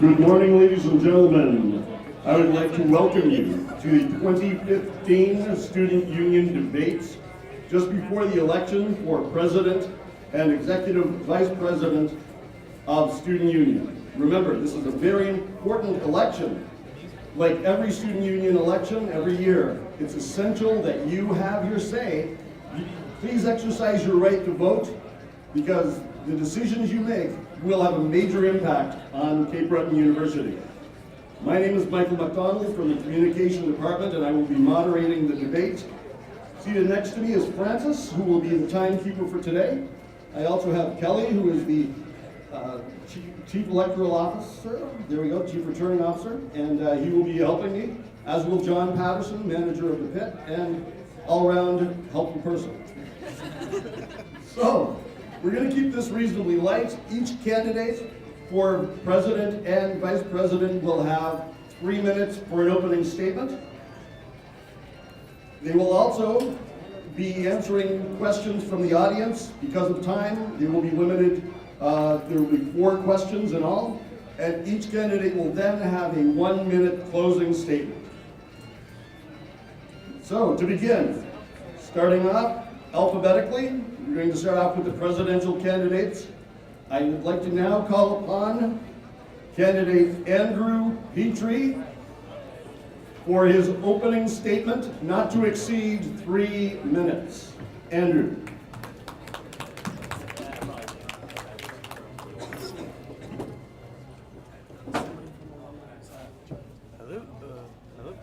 Good morning, ladies and gentlemen. I would like to welcome you to the 2015 Student Union debates just before the election for President and Executive Vice President of Student Union. Remember, this is a very important election. Like every Student Union election every year, it's essential that you have your say. Please exercise your right to vote, because the decisions you make will have a major impact on Cape Breton University. My name is Michael McDonald from the Communication Department, and I will be moderating the debate. Seated next to me is Francis, who will be the timekeeper for today. I also have Kelly, who is the Chief Electoral Officer, there we go, Chief Returning Officer, and he will be helping me, as will John Patterson, manager of the pit, and all-around helpful person. So, we're going to keep this reasonably light. Each candidate for President and Vice President will have 3 minutes for an opening statement. They will also be answering questions from the audience. Because of time, they will be limited. There will be 4 questions in all, and each candidate will then have a 1-minute closing statement. So, to begin, starting off alphabetically, we're going to start off with the presidential candidates. I would like to now call upon candidate Andrew Petrie for his opening statement, not to exceed 3 minutes. Andrew. Hello?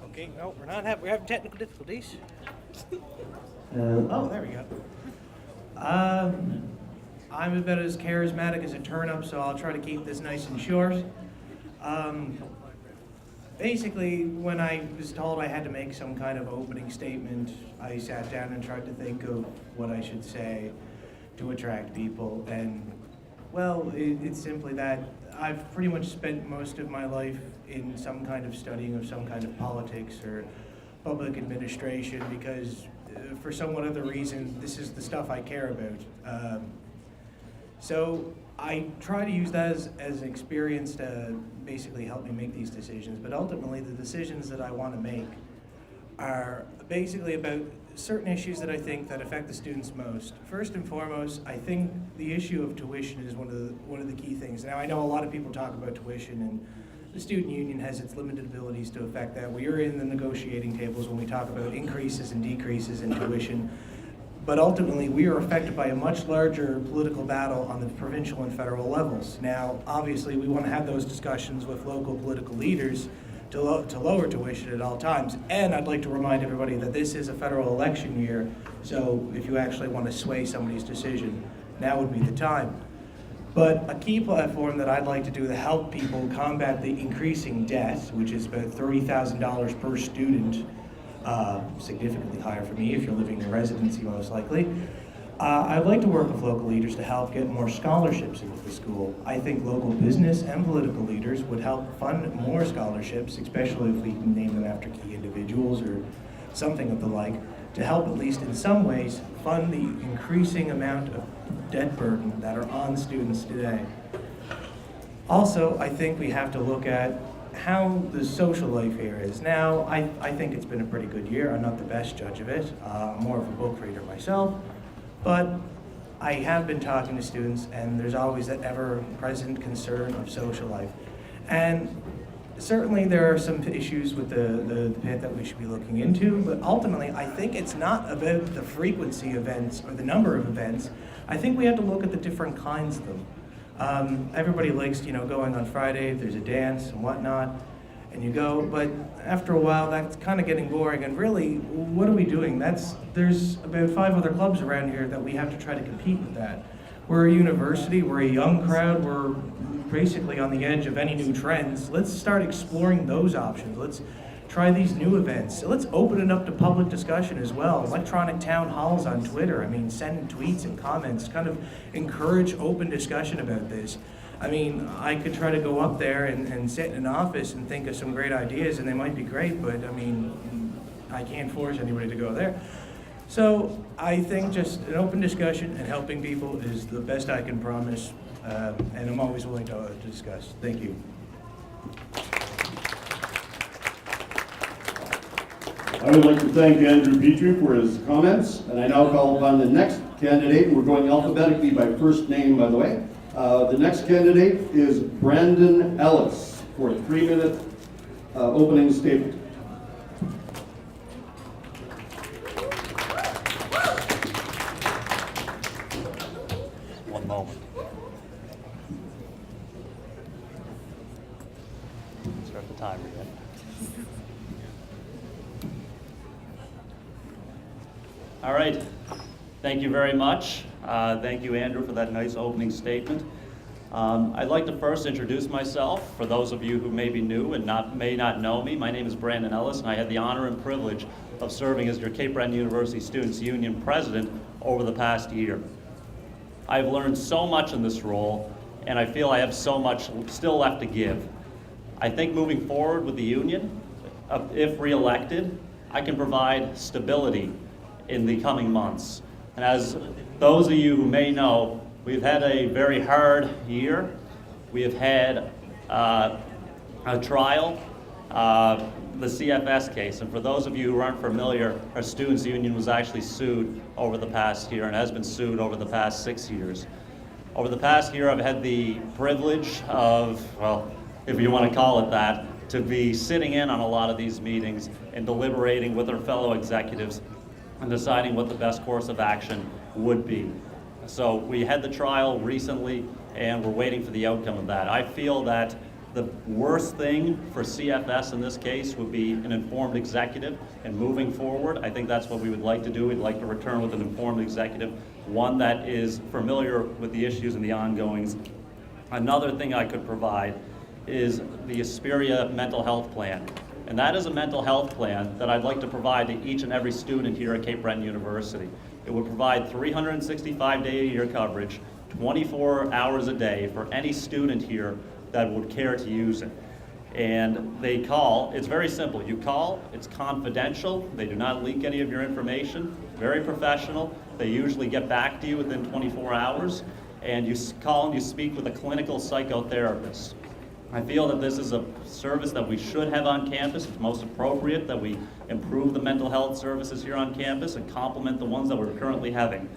Okay, no, we're having technical difficulties. Oh, there we go. I'm about as charismatic as a turnip, so I'll try to keep this nice and short. Basically, when I was told I had to make some kind of opening statement, I sat down and tried to think of what I should say to attract people, and, well, it's simply that I've pretty much spent most of my life in some kind of studying of some kind of politics or public administration, because for somewhat other reason, this is the stuff I care about. So I try to use that as an experience to basically help me make these decisions, but ultimately the decisions that I want to make are basically about certain issues that I think that affect the students most. First and foremost, I think the issue of tuition is one of the key things. Now, I know a lot of people talk about tuition, and the student union has its limited abilities to affect that. We are in the negotiating tables when we talk about increases and decreases in tuition, but ultimately we are affected by a much larger political battle on the provincial and federal levels. Now, obviously, we want to have those discussions with local political leaders to lower tuition at all times. And I'd like to remind everybody that this is a federal election year, so if you actually want to sway somebody's decision, now would be the time. But a key platform that I'd like to do to help people combat the increasing debt, which is about $30,000 per student, significantly higher for me if you're living in residency most likely. I'd like to work with local leaders to help get more scholarships into the school. I think local business and political leaders would help fund more scholarships, especially if we can name them after key individuals or something of the like, to help at least in some ways fund the increasing amount of debt burden that are on students today. Also, I think we have to look at how the social life here is. Now, I think it's been a pretty good year. I'm not the best judge of it. I'm more of a book reader myself, but I have been talking to students, and there's always that ever-present concern of social life. And certainly there are some issues with the pit that we should be looking into, but ultimately I think it's not about the frequency of events or the number of events. I think we have to look at the different kinds of them. Everybody likes, going on Friday, if there's a dance and whatnot, and you go, but after a while that's kind of getting boring, and really, what are we doing? There's about 5 other clubs around here that we have to try to compete with that. We're a university, we're a young crowd, we're basically on the edge of any new trends. Let's start exploring those options. Let's try these new events. Let's open it up to public discussion as well. Electronic town halls on Twitter. Send tweets and comments, kind of encourage open discussion about this. I could try to go up there and sit in an office and think of some great ideas, and they might be great, but I can't force anybody to go there. So I think just an open discussion and helping people is the best I can promise, and I'm always willing to discuss. Thank you. I would like to thank Andrew Petrie for his comments, and I now call upon the next candidate. We're going alphabetically by first name, by the way. The next candidate is Brandon Ellis for a 3-minute opening statement. One moment. Start the timer yet. All right. Thank you very much. Thank you, Andrew, for that nice opening statement. I'd like to first introduce myself. For those of you who may be new and may not know me, my name is Brandon Ellis, and I had the honor and privilege of serving as your Cape Breton University Students Union President over the past year. I've learned so much in this role, and I feel I have so much still left to give. I think moving forward with the union, if re-elected, I can provide stability in the coming months. And as those of you who may know, we've had a very hard year. We have had a trial, the CFS case. And for those of you who aren't familiar, our students' union was actually sued over the past year and has been sued over the past 6 years. Over the past year, I've had the privilege of, well, if you want to call it that, to be sitting in on a lot of these meetings and deliberating with our fellow executives and deciding what the best course of action would be. So we had the trial recently, and we're waiting for the outcome of that. I feel that the worst thing for CFS in this case would be an informed executive, and moving forward, I think that's what we would like to do. We'd like to return with an informed executive, one that is familiar with the issues and the ongoings. Another thing I could provide is the Asperia mental health plan. And that is a mental health plan that I'd like to provide to each and every student here at Cape Breton University. It would provide 365-day-a-year coverage, 24 hours a day for any student here that would care to use it. And they call, it's very simple. You call, it's confidential, they do not leak any of your information, very professional. They usually get back to you within 24 hours, and you call and you speak with a clinical psychotherapist. I feel that this is a service that we should have on campus. It's most appropriate that we improve the mental health services here on campus and complement the ones that we're currently having.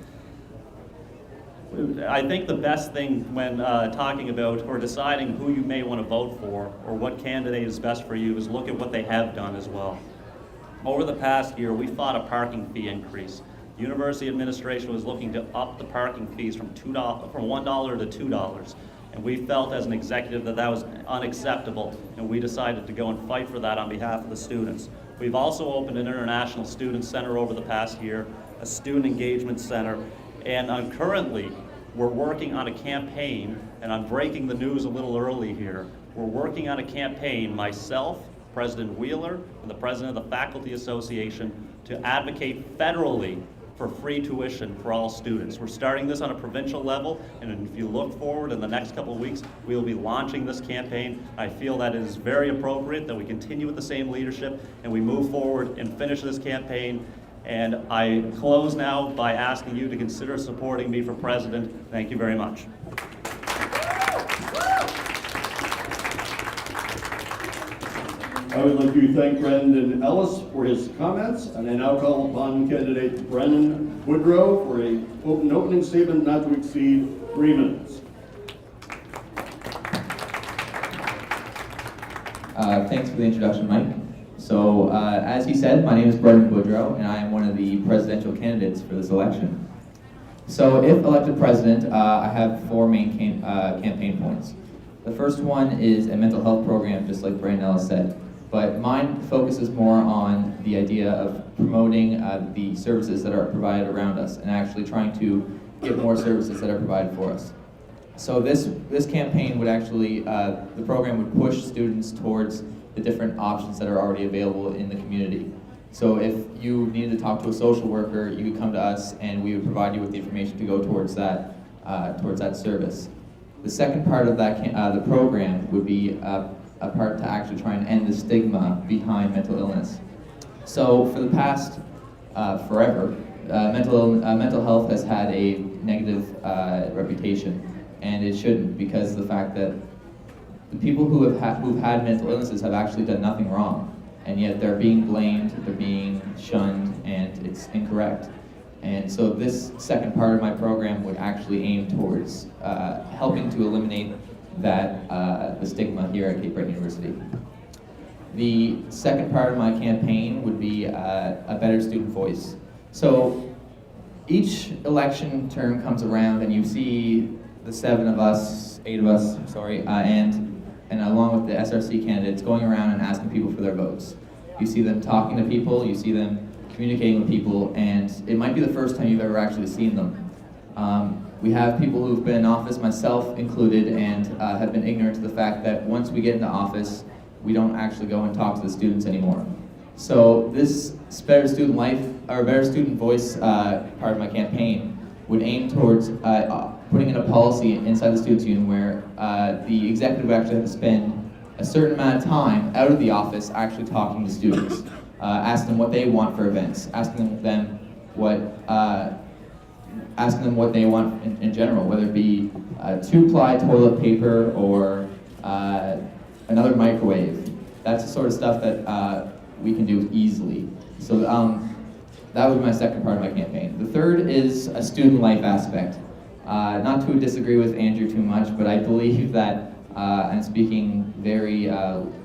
I think the best thing when talking about or deciding who you may want to vote for or what candidate is best for you is look at what they have done as well. Over the past year, we fought a parking fee increase. University administration was looking to up the parking fees from $1 to $2. And we felt as an executive that that was unacceptable, and we decided to go and fight for that on behalf of the students. We've also opened an International Student Center over the past year, a student engagement center, and currently we're working on a campaign, and I'm breaking the news a little early here. We're working on a campaign, myself, President Wheeler, and the President of the Faculty Association, to advocate federally for free tuition for all students. We're starting this on a provincial level, and if you look forward in the next couple of weeks, we'll be launching this campaign. I feel that it is very appropriate that we continue with the same leadership and we move forward and finish this campaign. And I close now by asking you to consider supporting me for president. Thank you very much. I would like to thank Brendan Ellis for his comments, and I now call upon candidate Brennan Boudreau for an opening statement not to exceed 3 minutes. Thanks for the introduction, Mike. So, as he said, my name is Brennan Boudreau, and I am one of the presidential candidates for this election. So, if elected president, I have 4 main campaign points. The first one is a mental health program, just like Brendan Ellis said. But mine focuses more on the idea of promoting the services that are provided around us and actually trying to get more services that are provided for us. So this campaign would actually, the program would push students towards the different options that are already available in the community. So if you needed to talk to a social worker, you could come to us and we would provide you with the information to go towards that service. The second part of that the program would be a part to actually try and end the stigma behind mental illness. So for the past forever, mental health has had a negative reputation, and it shouldn't, because of the fact that the people who've had mental illnesses have actually done nothing wrong. and yet they're being blamed, they're being shunned, and it's incorrect. And so this second part of my program would actually aim towards helping to eliminate that the stigma here at Cape Breton University. The second part of my campaign would be a better student voice. So each election term comes around and you see the eight of us, and along with the SRC candidates going around and asking people for their votes. You see them talking to people, you see them communicating with people, and it might be the first time you've ever actually seen them. We have people who've been in office, myself included, and have been ignorant to the fact that once we get into office, we don't actually go and talk to the students anymore. So this better student life, or better student voice part of my campaign would aim towards putting in a policy inside the Students' Union where the executive would actually have to spend a certain amount of time out of the office actually talking to students, asking them what they want for events, asking them what they want in general, whether it be 2-ply toilet paper or another microwave. That's the sort of stuff that we can do easily. So that would be my second part of my campaign. The third is a student life aspect. Not to disagree with Andrew too much, but I believe that I'm speaking very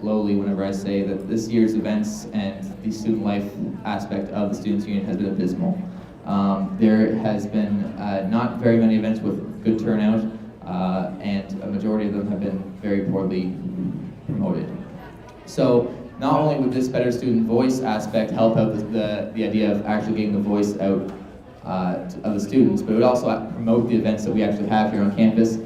lowly whenever I say that this year's events and the student life aspect of the Students' Union has been abysmal. There has been not very many events with good turnout, and a majority of them have been very poorly promoted. So not only would this better student voice aspect help out the idea of actually getting the voice out of the students, but it would also promote the events that we actually have here on campus.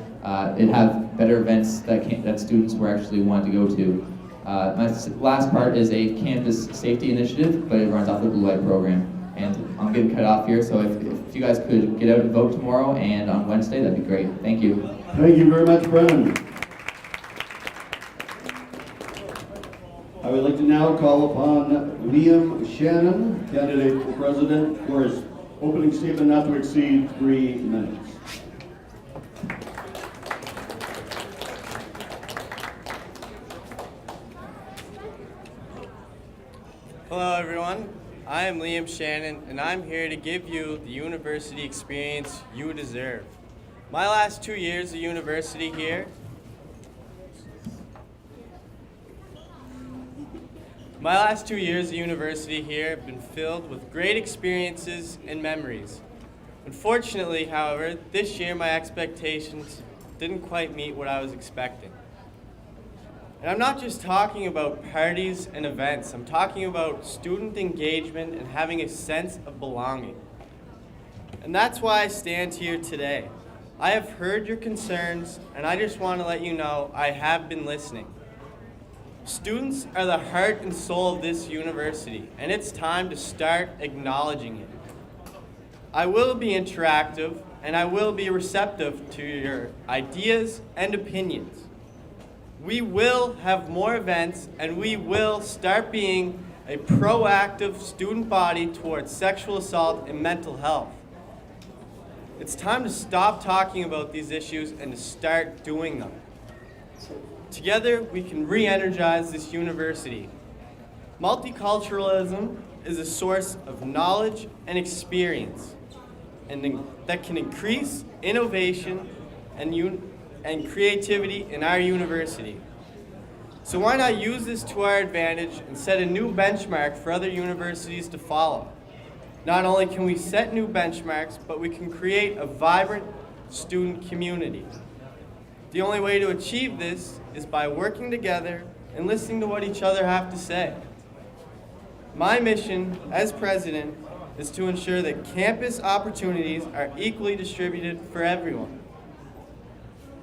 It'd have better events that students were actually wanting to go to. My last part is a campus safety initiative, but it runs off the Blue Light program. And I'm getting cut off here, so if you guys could get out and vote tomorrow and on Wednesday, that'd be great. Thank you. Thank you very much, Brennan. I would like to now call upon Liam Shannon, candidate for president, for his opening statement not to exceed 3 minutes. Hello everyone, I am Liam Shannon and I'm here to give you the university experience you deserve. My last 2 years of university here have been filled with great experiences and memories. Unfortunately, however, this year my expectations didn't quite meet what I was expecting. And I'm not just talking about parties and events, I'm talking about student engagement and having a sense of belonging. And that's why I stand here today. I have heard your concerns, and I just want to let you know I have been listening. Students are the heart and soul of this university, and it's time to start acknowledging it. I will be interactive, and I will be receptive to your ideas and opinions. We will have more events, and we will start being a proactive student body towards sexual assault and mental health. It's time to stop talking about these issues and to start doing them. Together, we can re-energize this university. Multiculturalism is a source of knowledge and experience, and that can increase innovation and creativity in our university. So why not use this to our advantage and set a new benchmark for other universities to follow? Not only can we set new benchmarks, but we can create a vibrant student community. The only way to achieve this is by working together and listening to what each other have to say. My mission as president is to ensure that campus opportunities are equally distributed for everyone.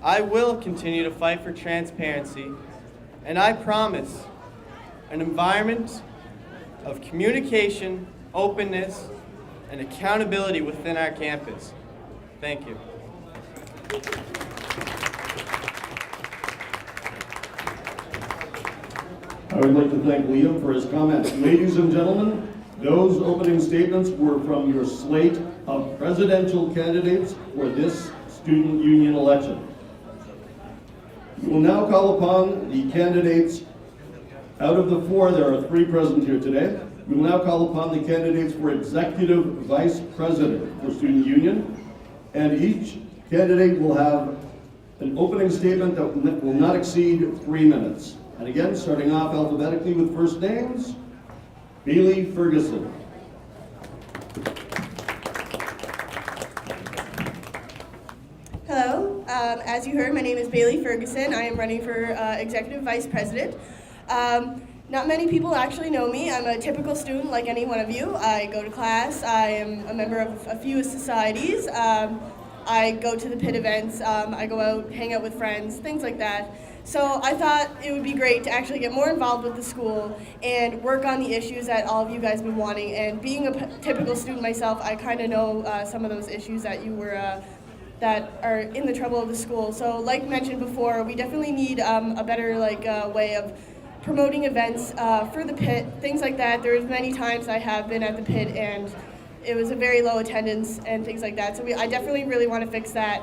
I will continue to fight for transparency, and I promise an environment of communication, openness, and accountability within our campus. Thank you. I would like to thank Liam for his comments. Ladies and gentlemen, those opening statements were from your slate of presidential candidates for this student union election. We will now call upon the candidates Out of the 4, there are 3 present here today. We will now call upon the candidates for Executive Vice President for Student Union, and each candidate will have an opening statement that will not exceed 3 minutes. And again, starting off alphabetically with first names, Ballie Ferguson. Hello, as you heard, my name is Ballie Ferguson. I am running for Executive Vice President. Not many people actually know me. I'm a typical student like any one of you. I go to class, I am a member of a few societies, I go to the pit events, I go out, hang out with friends, things like that. So I thought it would be great to actually get more involved with the school and work on the issues that all of you guys have been wanting. And being a typical student myself, I kind of know some of those issues that you were that are in the trouble of the school. So like mentioned before, we definitely need a better way of promoting events for the pit, things like that. There's many times I have been at the pit and it was a very low attendance and things like that. So I definitely really want to fix that.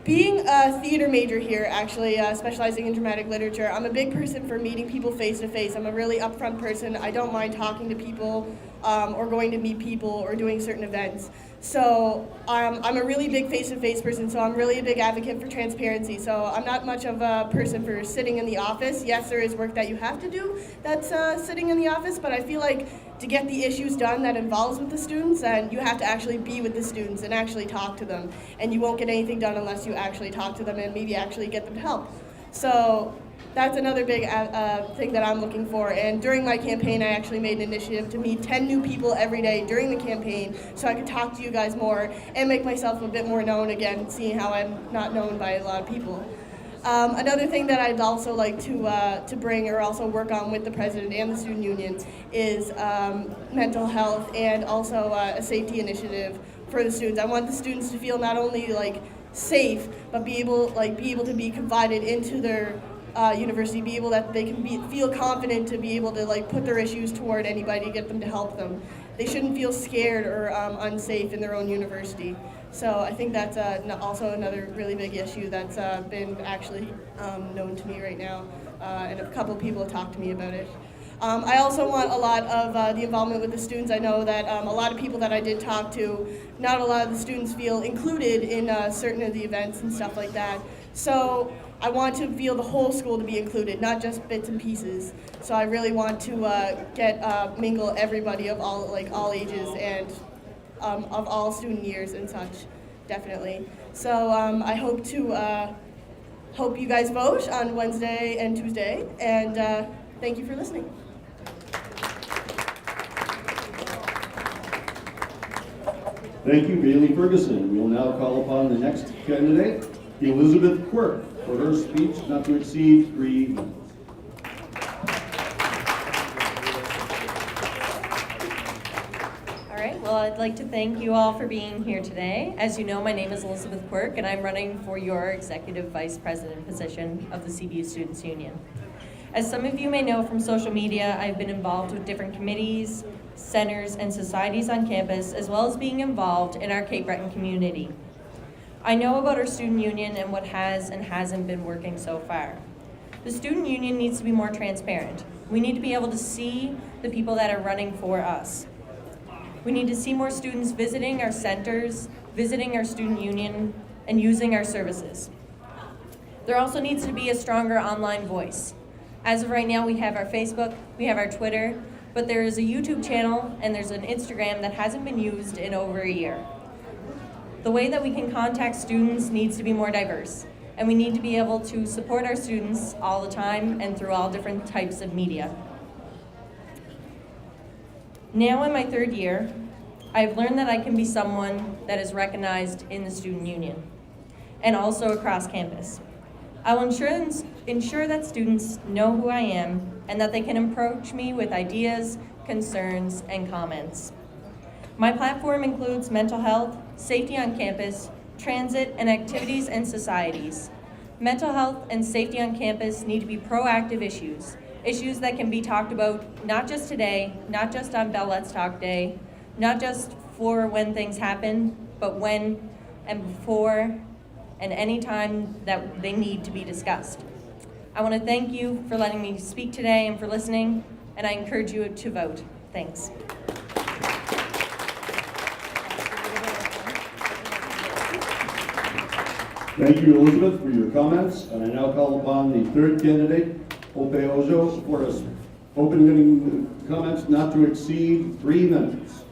Being a theater major here, actually specializing in dramatic literature, I'm a big person for meeting people face to face. I'm a really upfront person. I don't mind talking to people or going to meet people or doing certain events. So I'm a really big face-to-face person, so I'm really a big advocate for transparency. So I'm not much of a person for sitting in the office. Yes, there is work that you have to do that's sitting in the office, but I feel like to get the issues done that involves with the students, and you have to actually be with the students and actually talk to them. And you won't get anything done unless you actually talk to them and maybe actually get them help. So that's another big thing that I'm looking for. And during my campaign, I actually made an initiative to meet 10 new people every day during the campaign so I could talk to you guys more and make myself a bit more known again, seeing how I'm not known by a lot of people. Another thing that I'd also like to bring or also work on with the president and the student union is mental health and also a safety initiative for the students. I want the students to feel not only safe, but be able to be confided into their university, be able that they can feel confident to be able to put their issues toward anybody, get them to help them. They shouldn't feel scared or unsafe in their own university. So I think that's also another really big issue that's been actually known to me right now, and a couple people have talked to me about it. I also want a lot of the involvement with the students. I know that a lot of people that I did talk to, not a lot of the students feel included in certain of the events and stuff like that. So I want to feel the whole school to be included, not just bits and pieces. So I really want to mingle everybody of all ages and of all student years and such, definitely. So I hope you guys vote on Wednesday and Tuesday, and thank you for listening. Thank you, Ballie Ferguson. We will now call upon the next candidate, Elizabeth Quirk, for her speech not to exceed 3 minutes. All right, well, I'd like to thank you all for being here today. As you know, my name is Elizabeth Quirk, and I'm running for your Executive Vice President position of the CBU Students Union. As some of you may know from social media, I've been involved with different committees, centers, and societies on campus, as well as being involved in our Cape Breton community. I know about our student union and what has and hasn't been working so far. The student union needs to be more transparent. We need to be able to see the people that are running for us. We need to see more students visiting our centers, visiting our student union, and using our services. There also needs to be a stronger online voice. As of right now, we have our Facebook, we have our Twitter, but there is a YouTube channel and there's an Instagram that hasn't been used in over a year. The way that we can contact students needs to be more diverse, and we need to be able to support our students all the time and through all different types of media. Now in my 3rd year, I've learned that I can be someone that is recognized in the student union and also across campus. I will ensure that students know who I am and that they can approach me with ideas, concerns, and comments. My platform includes mental health, safety on campus, transit, and activities and societies. Mental health and safety on campus need to be proactive issues that can be talked about not just today, not just on Bell Let's Talk Day, not just for when things happen, but when and before and any time that they need to be discussed. I want to thank you for letting me speak today and for listening, and I encourage you to vote. Thanks. Thank you, Elizabeth, for your comments, and I now call upon the third candidate, Ope Ojo, for his opening comments not to exceed 3 minutes.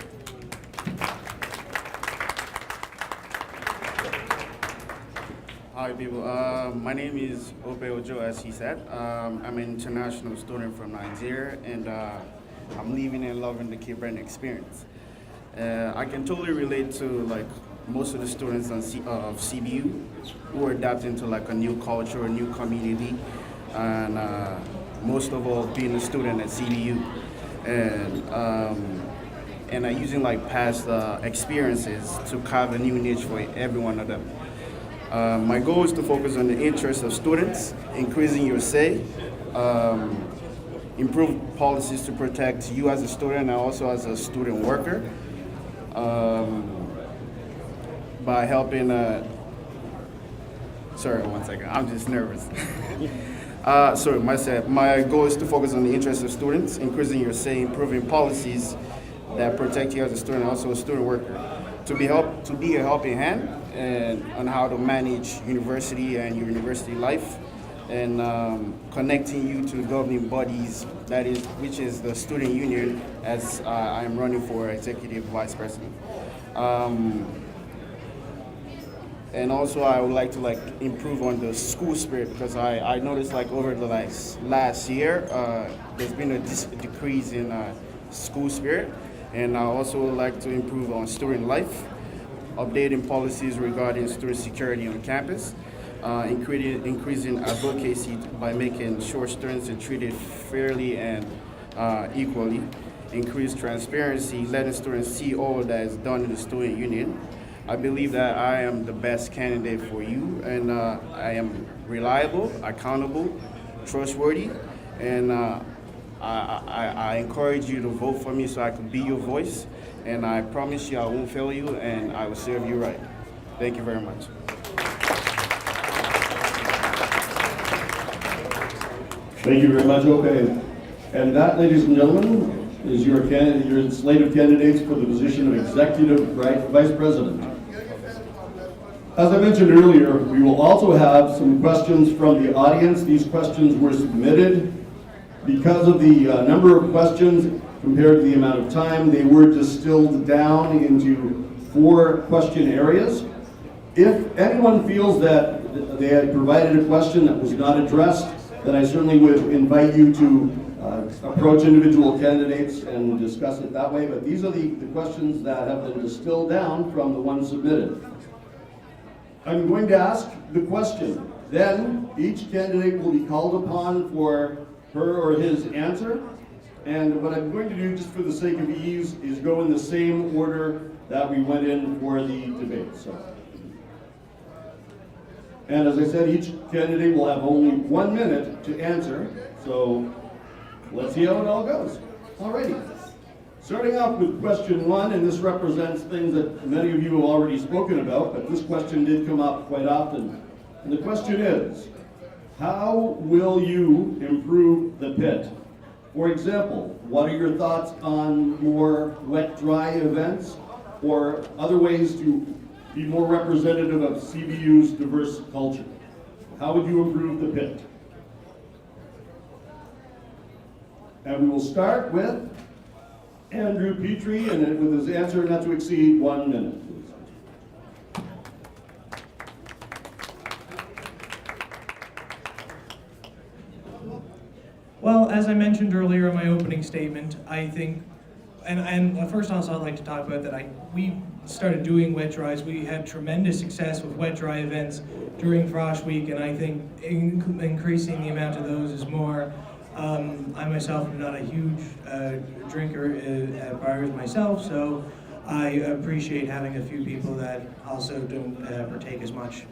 Hi people, my name is Ope Ojo, as he said. I'm an international student from Nigeria, and I'm living and loving the Cape Breton experience. I can totally relate to like most of the students of CBU who are adapting to like a new culture, a new community, and most of all being a student at CBU, and using like past experiences to carve a new niche for every one of them. My goal is to focus on the interests of students, increasing your say, improve policies to protect you as a student and also as a student worker, by helping, sorry, one second, I'm just nervous. My goal is to focus on the interests of students, increasing your say, improving policies that protect you as a student and also a student worker, to be a helping hand and on how to manage university and your university life, and connecting you to the governing bodies, which is the student union, as I am running for executive vice president. And also I would like to improve on the school spirit, because I noticed over the last year there's been a decrease in school spirit, and I also would like to improve on student life, updating policies regarding student security on campus, increasing advocacy by making sure students are treated fairly and equally, increase transparency, letting students see all that is done in the student union. I believe that I am the best candidate for you, and I am reliable, accountable, trustworthy, and I encourage you to vote for me so I can be your voice, and I promise you I won't fail you and I will serve you right. Thank you very much. Thank you very much, Ope. And that, ladies and gentlemen, is your slate of candidates for the position of Executive Vice President. As I mentioned earlier, we will also have some questions from the audience. These questions were submitted. Because of the number of questions compared to the amount of time, they were distilled down into 4 question areas. If anyone feels that they had provided a question that was not addressed, then I certainly would invite you to approach individual candidates and discuss it that way. But these are the questions that have been distilled down from the ones submitted. I'm going to ask the question. Then each candidate will be called upon for her or his answer. And what I'm going to do, just for the sake of ease, is go in the same order that we went in for the debate. And as I said, each candidate will have only 1 minute to answer. So let's see how it all goes. Alrighty. Starting off with question 1, and this represents things that many of you have already spoken about, but this question did come up quite often. And the question is, how will you improve the pit? For example, what are your thoughts on more wet-dry events or other ways to be more representative of CBU's diverse culture? How would you improve the pit? And we will start with Andrew Petrie, and with his answer not to exceed 1 minute. Well, as I mentioned earlier in my opening statement, I think, and first also I'd like to talk about that we started doing wet dries. We had tremendous success with wet dry events during Frosh Week, and I think increasing the amount of those is more. I myself am not a huge drinker at bars myself, so I appreciate having a few people that also don't partake as much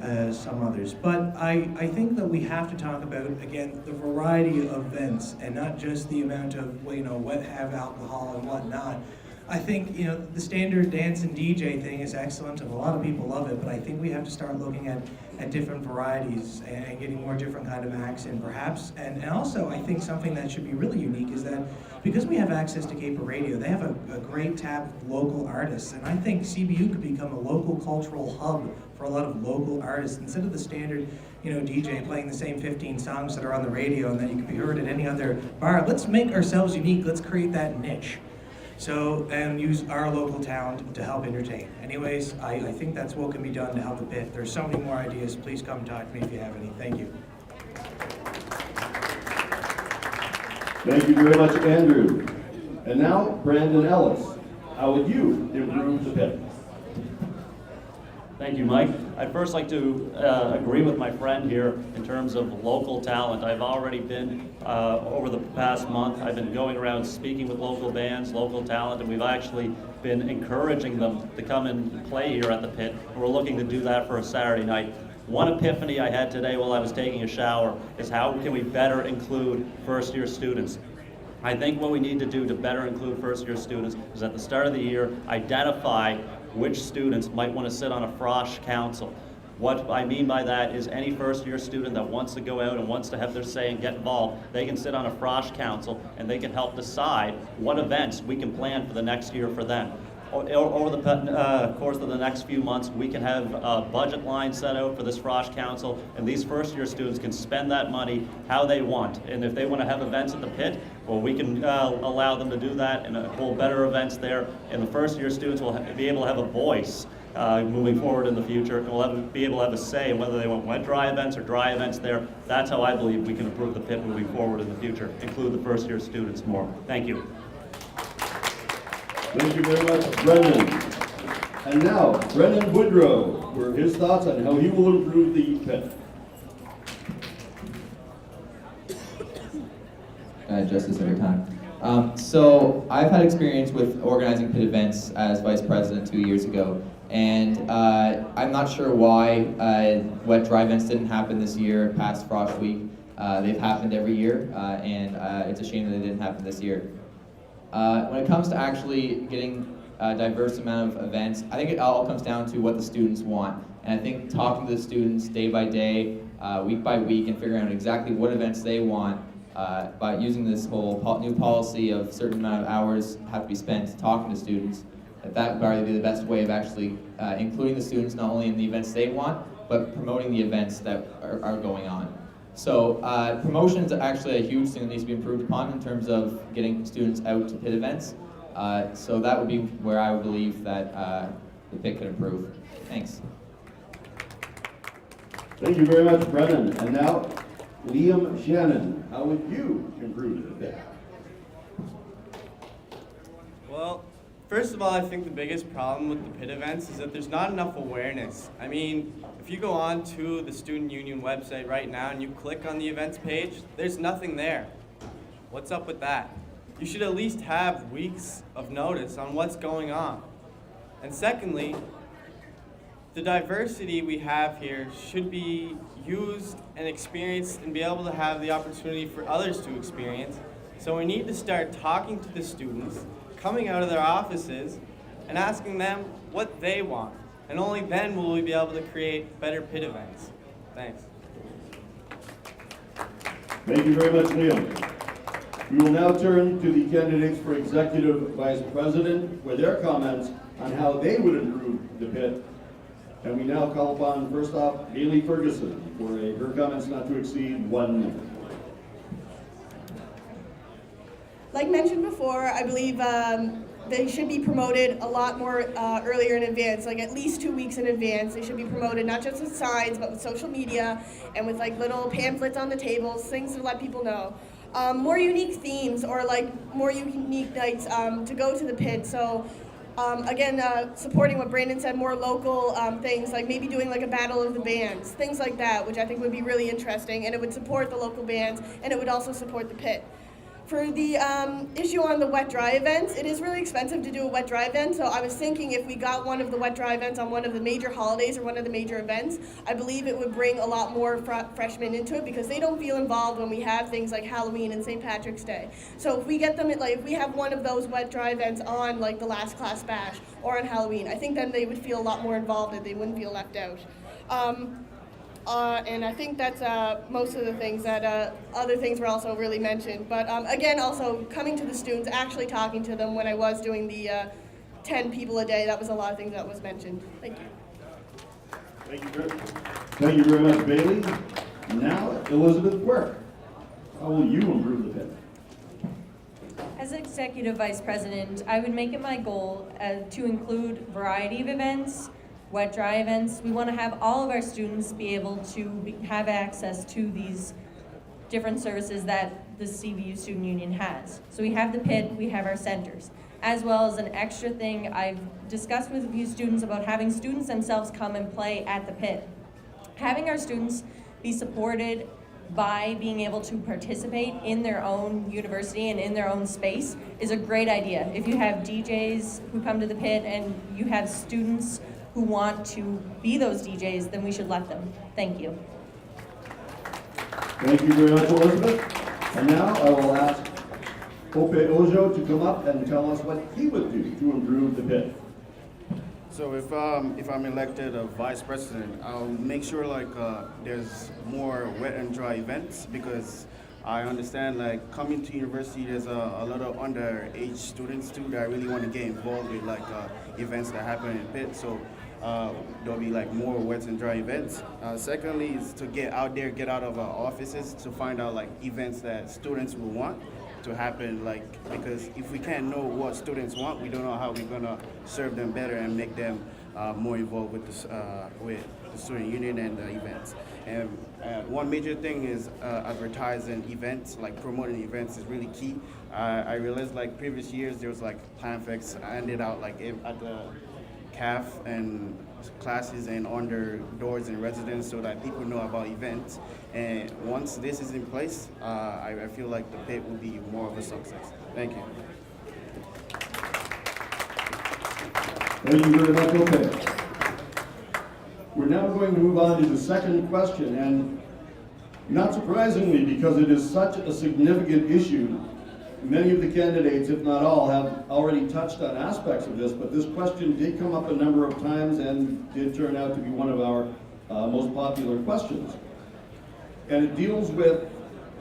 as some others. But I think that we have to talk about, again, the variety of events and not just the amount of, what have alcohol and whatnot, I think, the standard dance and DJ thing is excellent and a lot of people love it, but I think we have to start looking at different varieties and getting more different kind of acts in perhaps. And also I think something that should be really unique is that because we have access to Caper Radio, they have a great tab of local artists, and I think CBU could become a local cultural hub for a lot of local artists instead of the standard DJ playing the same 15 songs that are on the radio and that you can be heard at any other bar. Let's make ourselves unique. Let's create that niche. So, and use our local talent to help entertain. Anyways, I think that's what can be done to help the pit. There's so many more ideas. Please come talk to me if you have any. Thank you. Thank you very much, Andrew. And now, Brandon Ellis. How would you improve the pit? Thank you, Mike. I'd first like to agree with my friend here in terms of local talent. I've already been, over the past month, I've been going around speaking with local bands, local talent, and we've actually been encouraging them to come and play here at the pit. We're looking to do that for a Saturday night. One epiphany I had today while I was taking a shower is how can we better include first-year students. I think what we need to do to better include first-year students is at the start of the year, identify which students might want to sit on a Frosh council. What I mean by that is any first-year student that wants to go out and wants to have their say and get involved, they can sit on a Frosh council and they can help decide what events we can plan for the next year for them. Over the course of the next few months, we can have a budget line set out for this Frosh Council, and these first-year students can spend that money how they want. And if they want to have events at the pit, well, we can allow them to do that and hold better events there. And the first-year students will be able to have a voice moving forward in the future, and will be able to have a say in whether they want wet dry events or dry events there. That's how I believe we can improve the pit moving forward in the future, include the first-year students more. Thank you. Thank you very much, Brennan. And now, Brennan Boudreau for his thoughts on how he will improve the pit. Justice every time. So I've had experience with organizing pit events as vice president 2 years ago, and I'm not sure why wet dry events didn't happen this year past Frosh Week. They've happened every year, and it's a shame that they didn't happen this year. When it comes to actually getting a diverse amount of events, I think it all comes down to what the students want. And I think talking to the students day by day, week by week, and figuring out exactly what events they want by using this whole new policy of certain amount of hours have to be spent talking to students, that would probably be the best way of actually including the students not only in the events they want, but promoting the events that are going on. So promotion is actually a huge thing that needs to be improved upon in terms of getting students out to pit events. So that would be where I would believe that the pit could improve. Thanks. Thank you very much, Brennan. And now, Liam Shannon, how would you improve the pit? Well, first of all, I think the biggest problem with the pit events is that there's not enough awareness. I mean, if you go on to the Student Union website right now and you click on the events page, there's nothing there. What's up with that? You should at least have weeks of notice on what's going on. And secondly, the diversity we have here should be used and experienced and be able to have the opportunity for others to experience. So we need to start talking to the students, coming out of their offices, and asking them what they want. And only then will we be able to create better pit events. Thanks. Thank you very much, Liam. We will now turn to the candidates for Executive Vice President for their comments on how they would improve the pit. And we now call upon, first off, Ballie Ferguson for her comments not to exceed 1 minute. Like mentioned before, I believe they should be promoted a lot more earlier in advance, like at least 2 weeks in advance. They should be promoted not just with signs, but with social media and with like little pamphlets on the tables, things to let people know. More unique themes or like more unique nights to go to the pit. So again, supporting what Brandon said, more local things, like maybe doing like a battle of the bands, things like that, which I think would be really interesting, and it would support the local bands and it would also support the pit. For the issue on the wet-dry events, it is really expensive to do a wet-dry event, so I was thinking if we got one of the wet-dry events on one of the major holidays or one of the major events, I believe it would bring a lot more freshmen into it because they don't feel involved when we have things like Halloween and St. Patrick's Day. So if we get them, if we have one of those wet-dry events on like the last class bash or on Halloween, I think then they would feel a lot more involved and they wouldn't feel left out. And I think that's most of the things that other things were also really mentioned. But again, also coming to the students, actually talking to them when I was doing the 10 people a day, that was a lot of things that was mentioned. Thank you. Thank you very much, Bailey. Now, Elizabeth Quirk. How will you improve the pit? As Executive Vice President, I would make it my goal to include variety of events, wet-dry events. We want to have all of our students be able to have access to these different services that the CBU Student Union has. So we have the pit, we have our centers, as well as an extra thing I've discussed with a few students about having students themselves come and play at the pit. Having our students be supported by being able to participate in their own university and in their own space is a great idea. If you have DJs who come to the pit and you have students who want to be those DJs, then we should let them. Thank you. Thank you very much, Elizabeth. And now I will ask Ope Ojo to come up and tell us what he would do to improve the pit. So if I'm elected a vice president, I'll make sure there's more wet and dry events because I understand coming to university there's a lot of underage students too that really want to get involved with events that happen in pit. So there'll be more wet and dry events. Secondly is to get out there, get out of our offices to find out events that students will want to happen, because if we can't know what students want, we don't know how we're gonna serve them better and make them more involved with the student union and the events. And one major thing is advertising events, promoting events is really key. I realized previous years there was pamphlets handed out at the CAF and classes and on their doors and residence so that people know about events. And once this is in place, I feel like the pit will be more of a success. Thank you. Thank you very much, Ope. We're now going to move on to the second question, and not surprisingly, because it is such a significant issue, many of the candidates, if not all, have already touched on aspects of this, but this question did come up a number of times and did turn out to be one of our most popular questions. And it deals with,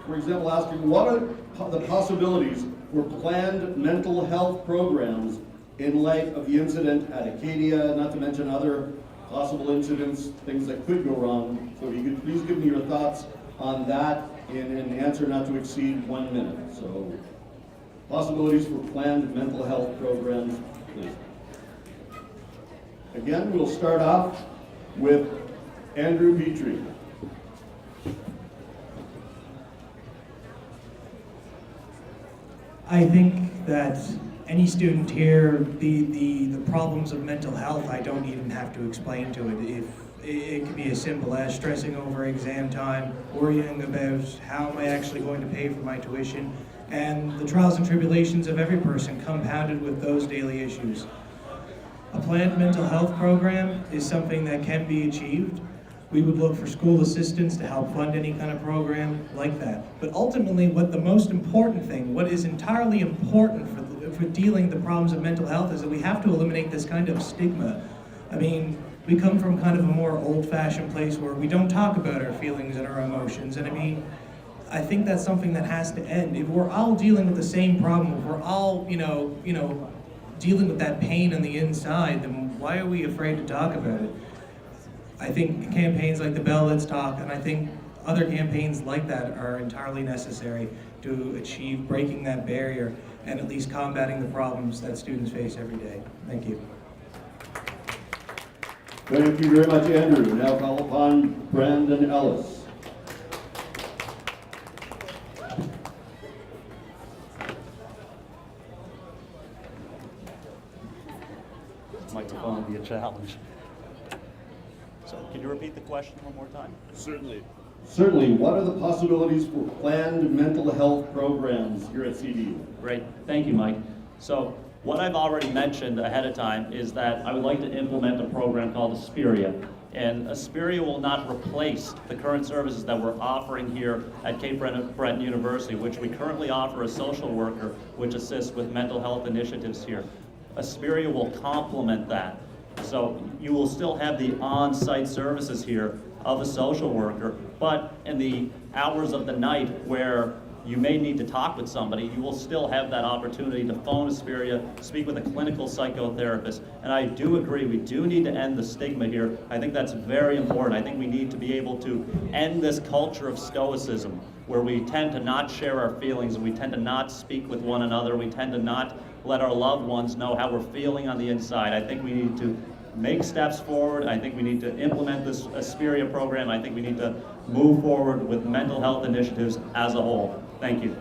for example, asking what are the possibilities for planned mental health programs in light of the incident at Acadia, not to mention other possible incidents, things that could go wrong. So if you could please give me your thoughts on that in an answer not to exceed 1 minute. So possibilities for planned mental health programs, please. Again, we'll start off with Andrew Petrie. I think that any student here, the problems of mental health, I don't even have to explain to it. If it could be as simple as stressing over exam time, worrying about how am I actually going to pay for my tuition, and the trials and tribulations of every person compounded with those daily issues. A planned mental health program is something that can be achieved. We would look for school assistants to help fund any kind of program like that. But ultimately, what the most important thing, what is entirely important for dealing with the problems of mental health is that we have to eliminate this kind of stigma. I mean, we come from kind of a more old-fashioned place where we don't talk about our feelings and our emotions, and I mean, I think that's something that has to end. If we're all dealing with the same problem, if we're all, dealing with that pain on the inside, then why are we afraid to talk about it? I think campaigns like the Bell Let's Talk, and I think other campaigns like that are entirely necessary to achieve breaking that barrier and at least combating the problems that students face every day. Thank you. Thank you very much, Andrew. Now call upon Brandon Ellis. Microphone will be a challenge. So can you repeat the question one more time? Certainly. Certainly, what are the possibilities for planned mental health programs here at CBU? Great, thank you, Mike. So what I've already mentioned ahead of time is that I would like to implement a program called Aspiria. And Aspiria will not replace the current services that we're offering here at Cape Breton University, which we currently offer a social worker which assists with mental health initiatives here. Aspiria will complement that. So you will still have the on-site services here of a social worker, but in the hours of the night where you may need to talk with somebody, you will still have that opportunity to phone Aspiria, speak with a clinical psychotherapist. And I do agree, we do need to end the stigma here. I think that's very important. I think we need to be able to end this culture of stoicism, where we tend to not share our feelings, and we tend to not speak with one another, we tend to not let our loved ones know how we're feeling on the inside. I think we need to make steps forward. I think we need to implement this Aspiria program. I think we need to move forward with mental health initiatives as a whole. Thank you.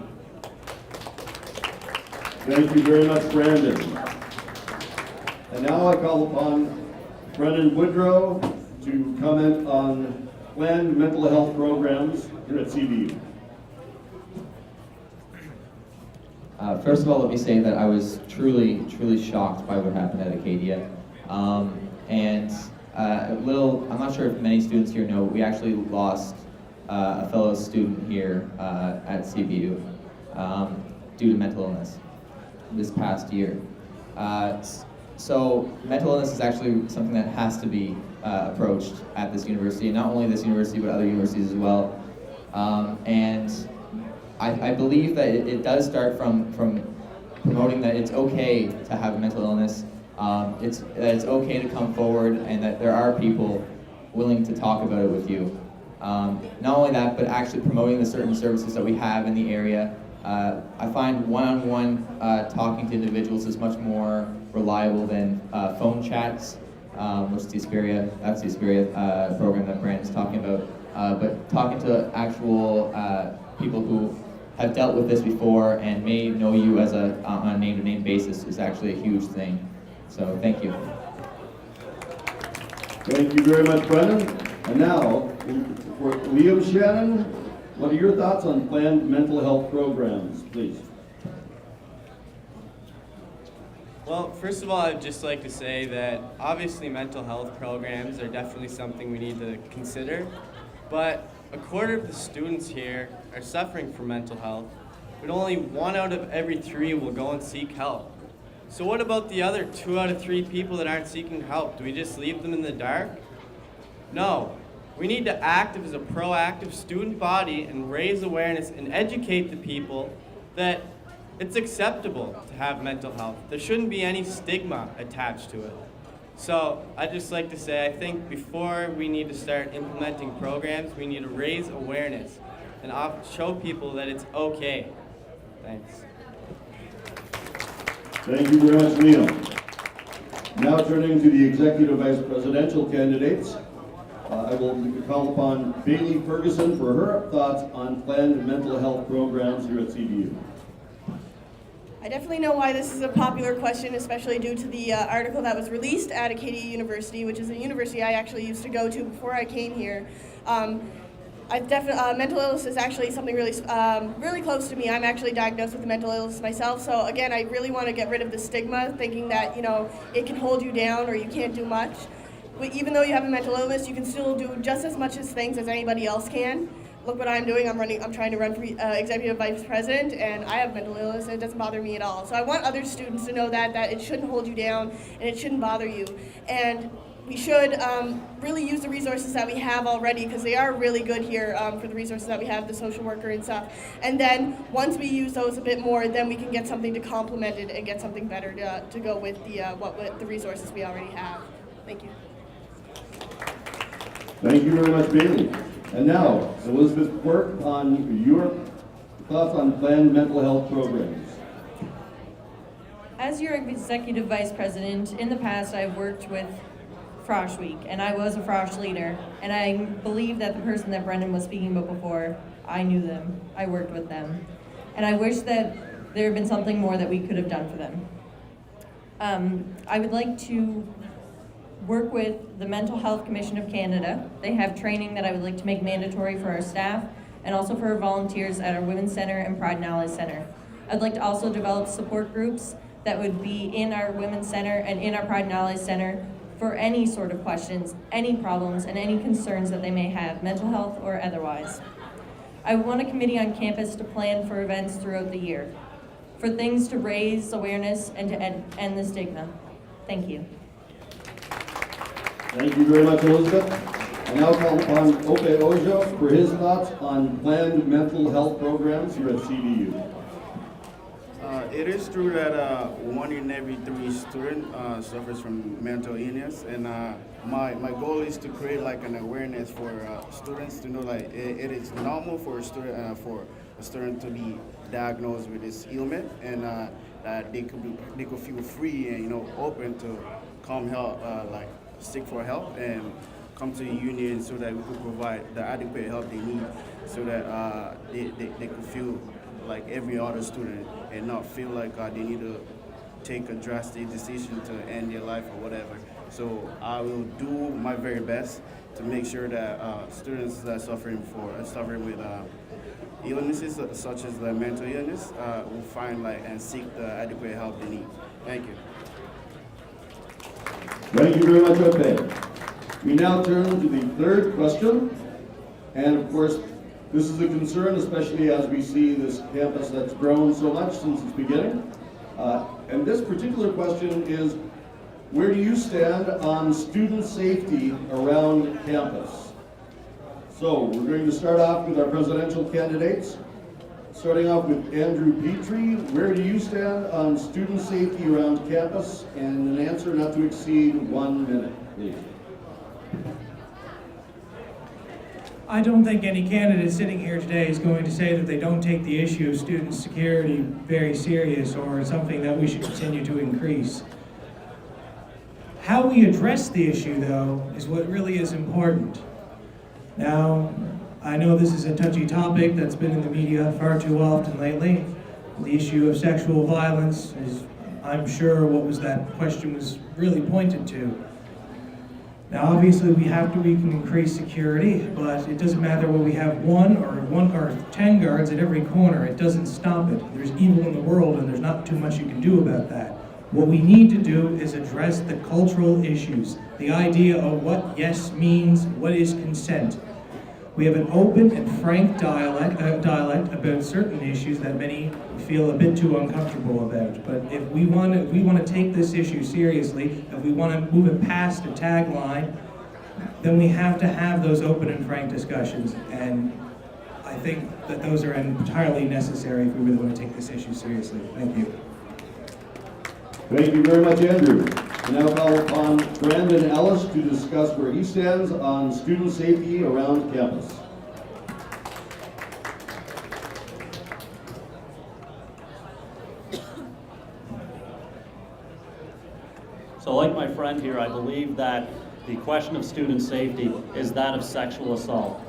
Thank you very much, Brandon. And now I call upon Brennan Boudreau to comment on planned mental health programs here at CBU. First of all, let me say that I was truly shocked by what happened at Acadia. I'm not sure if many students here know, we actually lost a fellow student here at CBU due to mental illness this past year. So mental illness is actually something that has to be approached at this university, and not only this university, but other universities as well. And I believe that it does start from promoting that it's okay to have a mental illness, that it's okay to come forward, and that there are people willing to talk about it with you. Not only that, but actually promoting the certain services that we have in the area. I find one-on-one talking to individuals is much more reliable than phone chats, which is the Aspiria program that Brandon's talking about. But talking to actual people who have dealt with this before and may know you as on a name-to-name basis is actually a huge thing. So thank you. Thank you very much, Brennan. And now, for Liam Shannon, what are your thoughts on planned mental health programs, please? Well, first of all, I'd just like to say that obviously mental health programs are definitely something we need to consider, but a quarter of the students here are suffering from mental health, but only 1 out of every 3 will go and seek help. So what about the other 2 out of 3 people that aren't seeking help? Do we just leave them in the dark? No. We need to act as a proactive student body and raise awareness and educate the people that it's acceptable to have mental health. There shouldn't be any stigma attached to it. So I'd just like to say, I think before we need to start implementing programs, we need to raise awareness and show people that it's okay. Thanks. Thank you very much, Liam. Now turning to the executive vice presidential candidates, I will call upon Ballie Ferguson for her thoughts on planned mental health programs here at CBU. I definitely know why this is a popular question, especially due to the article that was released at Acadia University, which is a university I actually used to go to before I came here. Mental illness is actually something really close to me. I'm actually diagnosed with a mental illness myself, so again, I really want to get rid of the stigma, thinking that it can hold you down or you can't do much. But even though you have a mental illness, you can still do just as much as things as anybody else can. Look what I'm doing. I'm trying to run for executive vice president, and I have mental illness, and it doesn't bother me at all. So I want other students to know that it shouldn't hold you down, and it shouldn't bother you. And we should really use the resources that we have already, because they are really good here for the resources that we have, the social worker and stuff. And then once we use those a bit more, then we can get something to complement it and get something better to go with the resources we already have. Thank you. Thank you very much, Ballie. And now, Elizabeth Quirk, on your thoughts on planned mental health programs. As your executive vice president, in the past I've worked with Frosh Week, and I was a Frosh leader, and I believe that the person that Brendan was speaking about before, I knew them, I worked with them, and I wish that there had been something more that we could have done for them. I would like to work with the Mental Health Commission of Canada. They have training that I would like to make mandatory for our staff and also for our volunteers at our Women's Center and Pride and Allies Center. I'd like to also develop support groups that would be in our Women's Center and in our Pride and Allies Center for any sort of questions, any problems, and any concerns that they may have, mental health or otherwise. I want a committee on campus to plan for events throughout the year, for things to raise awareness and to end the stigma. Thank you. Thank you very much, Elizabeth. I now call upon Ope Ojo for his thoughts on planned mental health programs here at CBU. It is true that 1 in every 3 students suffers from mental illness, and my goal is to create like an awareness for students to know like it is normal for a student to be diagnosed with this ailment, and that they could feel free and open to come help like seek for help and come to the union so that we could provide the adequate help they need so that they could feel like every other student and not feel like they need to take a drastic decision to end their life or whatever. So I will do my very best to make sure that students that are suffering with illnesses such as the mental illness will find and seek the adequate help they need. Thank you. Thank you very much, Ope. We now turn to the third question, and of course, this is a concern, especially as we see this campus that's grown so much since its beginning. And this particular question is, where do you stand on student safety around campus? So we're going to start off with our presidential candidates. Starting off with Andrew Petrie, where do you stand on student safety around campus? And an answer not to exceed 1 minute, please. I don't think any candidate sitting here today is going to say that they don't take the issue of student security very serious or something that we should continue to increase. How we address the issue, though, is what really is important. Now, I know this is a touchy topic that's been in the media far too often lately. The issue of sexual violence is, I'm sure, what that question was really pointed to. Now, obviously, we can increase security, but it doesn't matter whether we have one or 10 guards at every corner. It doesn't stop it. There's evil in the world, and there's not too much you can do about that. What we need to do is address the cultural issues, the idea of what yes means, what is consent. We have an open and frank dialect about certain issues that many feel a bit too uncomfortable about. But if we want to take this issue seriously, if we want to move it past a tagline, then we have to have those open and frank discussions. And I think that those are entirely necessary if we really want to take this issue seriously. Thank you. Thank you very much, Andrew. I now call upon Brandon Ellis to discuss where he stands on student safety around campus. So like my friend here, I believe that the question of student safety is that of sexual assault.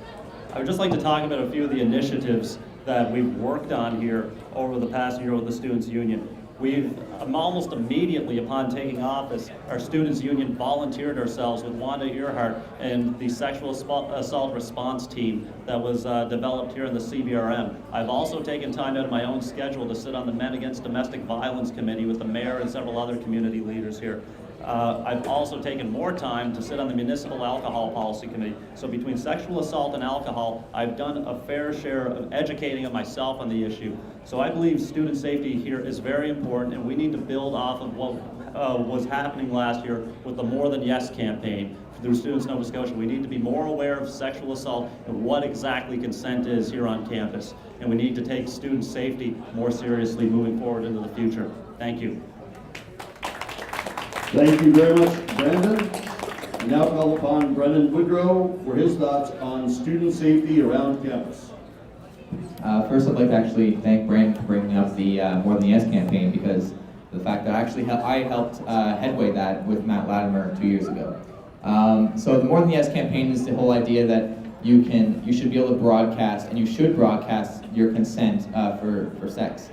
I would just like to talk about a few of the initiatives that we've worked on here over the past year with the Students' Union. We've almost immediately upon taking office, our Students' Union volunteered ourselves with Wanda Earhart and the sexual assault response team that was developed here in the CBRM. I've also taken time out of my own schedule to sit on the Men Against Domestic Violence Committee with the mayor and several other community leaders here. I've also taken more time to sit on the Municipal Alcohol Policy Committee. So between sexual assault and alcohol, I've done a fair share of educating of myself on the issue. So I believe student safety here is very important, and we need to build off of what was happening last year with the More Than Yes campaign through Students Nova Scotia. We need to be more aware of sexual assault and what exactly consent is here on campus. And we need to take student safety more seriously moving forward into the future. Thank you. Thank you very much, Brandon. I now call upon Brennan Boudreau for his thoughts on student safety around campus. First, I'd like to actually thank Brandon for bringing up the More Than Yes campaign, because the fact that I helped headway that with Matt Latimer 2 years ago. So the More Than Yes campaign is the whole idea that you should be able to broadcast, and you should broadcast your consent for sex.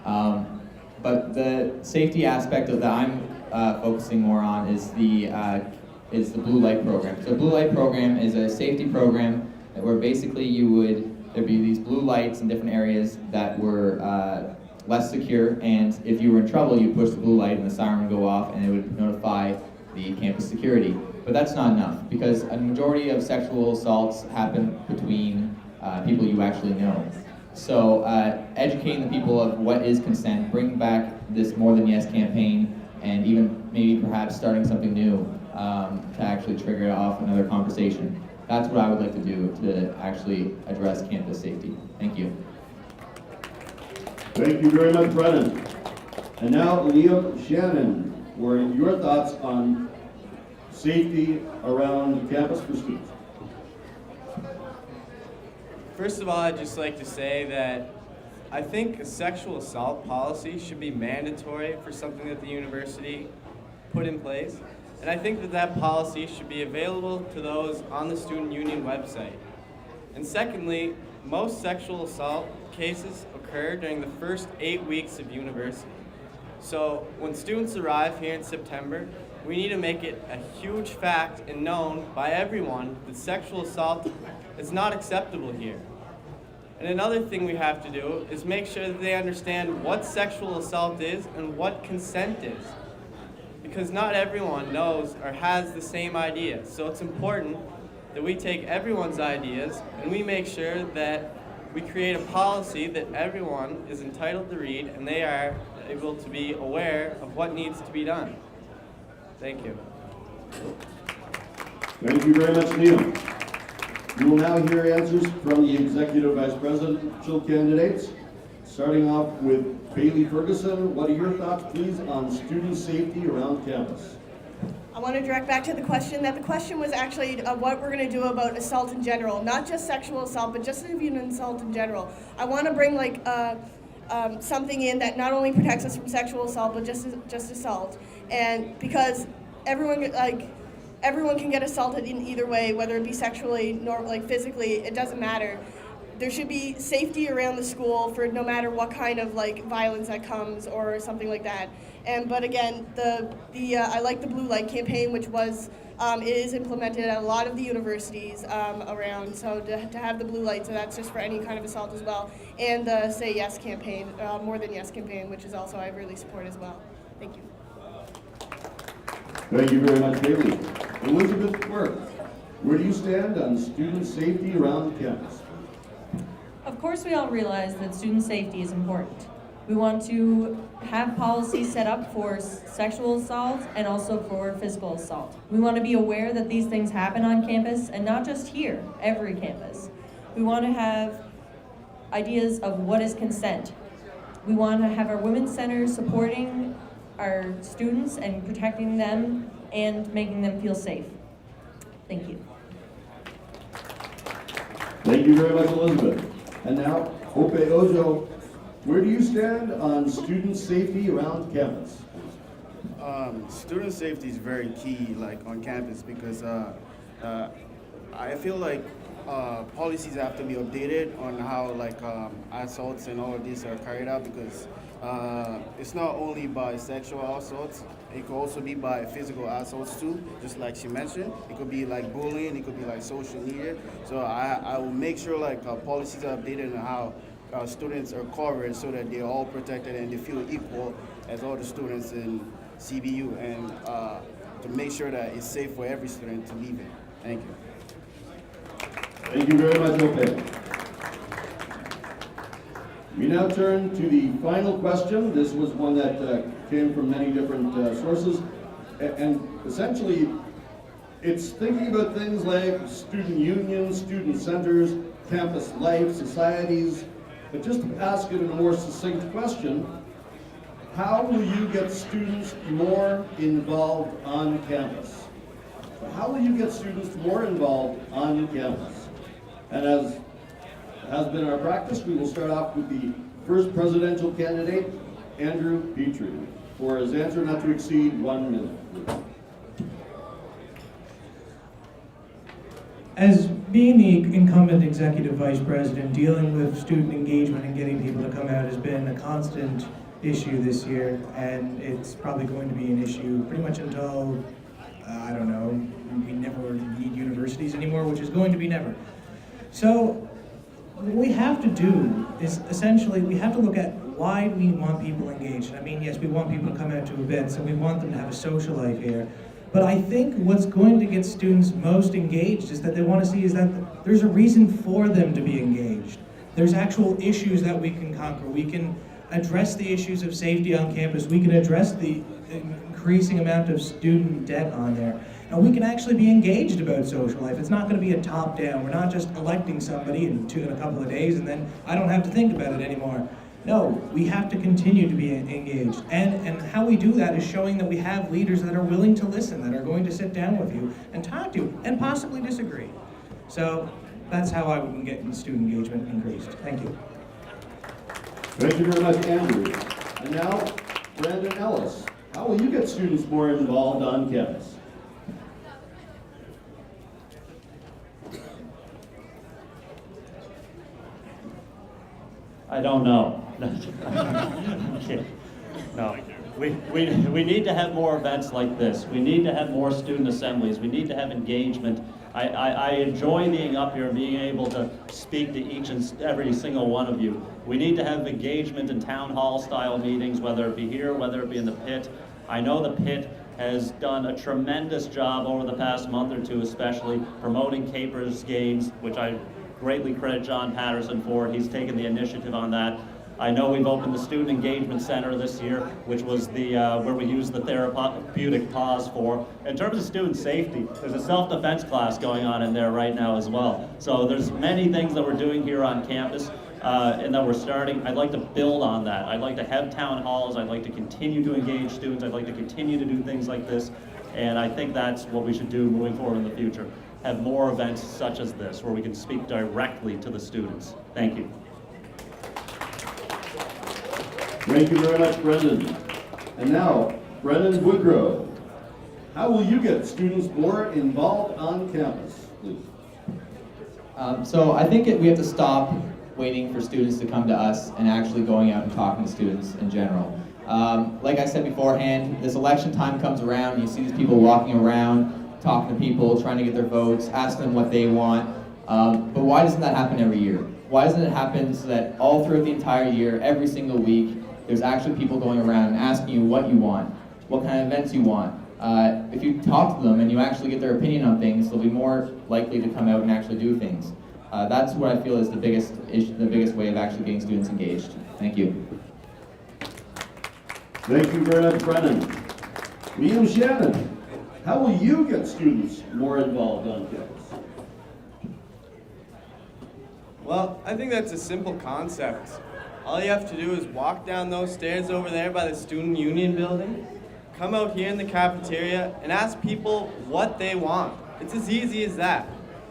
But the safety aspect of that I'm focusing more on is the is the blue light program. So blue light program is a safety program where basically there'd be these blue lights in different areas that were less secure, and if you were in trouble, you'd push the blue light and the siren would go off and it would notify the campus security. But that's not enough, because a majority of sexual assaults happen between people you actually know. So educating the people of what is consent, bringing back this More Than Yes campaign, and even maybe perhaps starting something new to actually trigger off another conversation. That's what I would like to do to actually address campus safety. Thank you. Thank you very much, Brennan. And now, Liam, Shannon, what are your thoughts on safety around campus for students? First of all, I'd just like to say that I think a sexual assault policy should be mandatory for something that the university put in place. And I think that that policy should be available to those on the student union website. And secondly, most sexual assault cases occur during the first 8 weeks of university. So when students arrive here in September, we need to make it a huge fact and known by everyone that sexual assault is not acceptable here. And another thing we have to do is make sure that they understand what sexual assault is and what consent is. Because not everyone knows or has the same idea. So it's important that we take everyone's ideas and we make sure that we create a policy that everyone is entitled to read and they are able to be aware of what needs to be done. Thank you. Thank you very much, Liam. We will now hear answers from the Executive Vice Presidential candidates. Starting off with Ballie Ferguson, what are your thoughts, please, on student safety around campus? I want to direct back to the question that the question was actually what we're going to do about assault in general, not just sexual assault, but just even assault in general. I want to bring something in that not only protects us from sexual assault, but just assault, and because everyone can get assaulted in either way, whether it be sexually nor physically, it doesn't matter. There should be safety around the school for no matter what kind of violence that comes or something like that. But again, I like the blue light campaign, which it is implemented at a lot of the universities around. So to have the blue light, so that's just for any kind of assault as well. And the Say Yes campaign, More Than Yes campaign, which is also I really support as well. Thank you. Thank you very much, Ballie. Elizabeth Quirk, where do you stand on student safety around campus? Of course, we all realize that student safety is important. We want to have policies set up for sexual assault and also for physical assault. We want to be aware that these things happen on campus, and not just here, every campus. We want to have ideas of what is consent. We want to have our women's centers supporting our students and protecting them and making them feel safe. Thank you. Thank you very much, Elizabeth. And now, Ope Ojo, where do you stand on student safety around campus? Student safety is very key, on campus, because I feel like policies have to be updated on how assaults and all of these are carried out, because it's not only by sexual assaults, it could also be by physical assaults too, just like she mentioned. It could be bullying, it could be social media. So I will make sure policies are updated on how students are covered so that they're all protected and they feel equal as all the students in CBU, and to make sure that it's safe for every student to leave it. Thank you. Thank you very much, Ope. We now turn to the final question. This was one that came from many different sources, and essentially it's thinking about things like student unions, student centers, campus life, societies, but just to ask it in a more succinct question, how will you get students more involved on campus? How will you get students more involved on campus? And as has been our practice, we will start off with the first presidential candidate, Andrew Petrie, for his answer not to exceed 1 minute. As being the incumbent executive vice president, dealing with student engagement and getting people to come out has been a constant issue this year, and it's probably going to be an issue pretty much until, I don't know, and we never need universities anymore, which is going to be never. So what we have to do is essentially, we have to look at why we want people engaged. I mean, yes, we want people to come out to events and we want them to have a social life here. But I think what's going to get students most engaged is that they want to see is that there's a reason for them to be engaged. There's actual issues that we can conquer. We can address the issues of safety on campus. We can address the increasing amount of student debt on there. And we can actually be engaged about social life. It's not going to be a top-down. We're not just electing somebody in a couple of days and then I don't have to think about it anymore. No, we have to continue to be engaged. And how we do that is showing that we have leaders that are willing to listen, that are going to sit down with you and talk to you and possibly disagree. So that's how I would get student engagement increased. Thank you. Thank you very much, Andrew. And now, Brandon Ellis. How will you get students more involved on campus? I don't know. Okay. No, we need to have more events like this. We need to have more student assemblies. We need to have engagement. I enjoy being up here and being able to speak to each and every single one of you. We need to have engagement in town hall style meetings, whether it be here, whether it be in the pit. I know the pit has done a tremendous job over the past month or two, especially promoting Capers games, which I greatly credit John Patterson for. He's taken the initiative on that. I know we've opened the Student Engagement Center this year, which was the where we use the therapeutic pause for. In terms of student safety, there's a self-defense class going on in there right now as well. So there's many things that we're doing here on campus and that we're starting. I'd like to build on that. I'd like to have town halls. I'd like to continue to engage students. I'd like to continue to do things like this. And I think that's what we should do moving forward in the future. Have more events such as this where we can speak directly to the students. Thank you. Thank you very much, Brendan. And now, Brennan Boudreau. How will you get students more involved on campus, please? So I think we have to stop waiting for students to come to us and actually going out and talking to students in general. Like I said beforehand, this election time comes around and you see these people walking around, talking to people, trying to get their votes, asking them what they want. But why doesn't that happen every year? Why doesn't it happen so that all throughout the entire year, every single week, there's actually people going around and asking you what you want, what kind of events you want. If you talk to them and you actually get their opinion on things, they'll be more likely to come out and actually do things. That's what I feel is the biggest way of actually getting students engaged. Thank you. Thank you very much, Brennan. Me and Shannon. How will you get students more involved on campus? Well, I think that's a simple concept. All you have to do is walk down those stairs over there by the Student Union building, come out here in the cafeteria, and ask people what they want. It's as easy as that.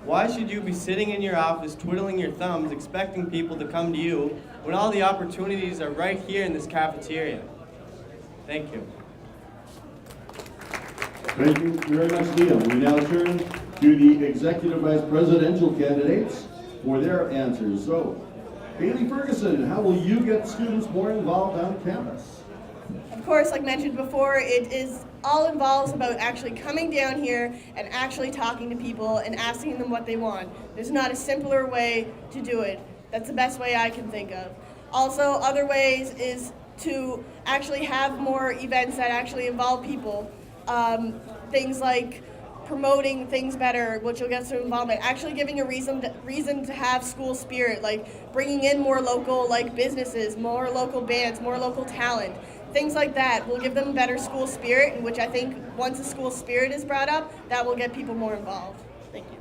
Why should you be sitting in your office twiddling your thumbs expecting people to come to you when all the opportunities are right here in this cafeteria? Thank you. Thank you very much, Liam. We now turn to the Executive Vice Presidential candidates for their answers. So, Ballie Ferguson, how will you get students more involved on campus? Of course, like mentioned before, it is all involves about actually coming down here and actually talking to people and asking them what they want. There's not a simpler way to do it. That's the best way I can think of. Also, other ways is to actually have more events that actually involve people. Things like promoting things better, which will get some involvement. Actually giving a reason to have school spirit, like bringing in more local businesses, more local bands, more local talent. Things like that will give them better school spirit, in which I think once the school spirit is brought up, that will get people more involved. Thank you.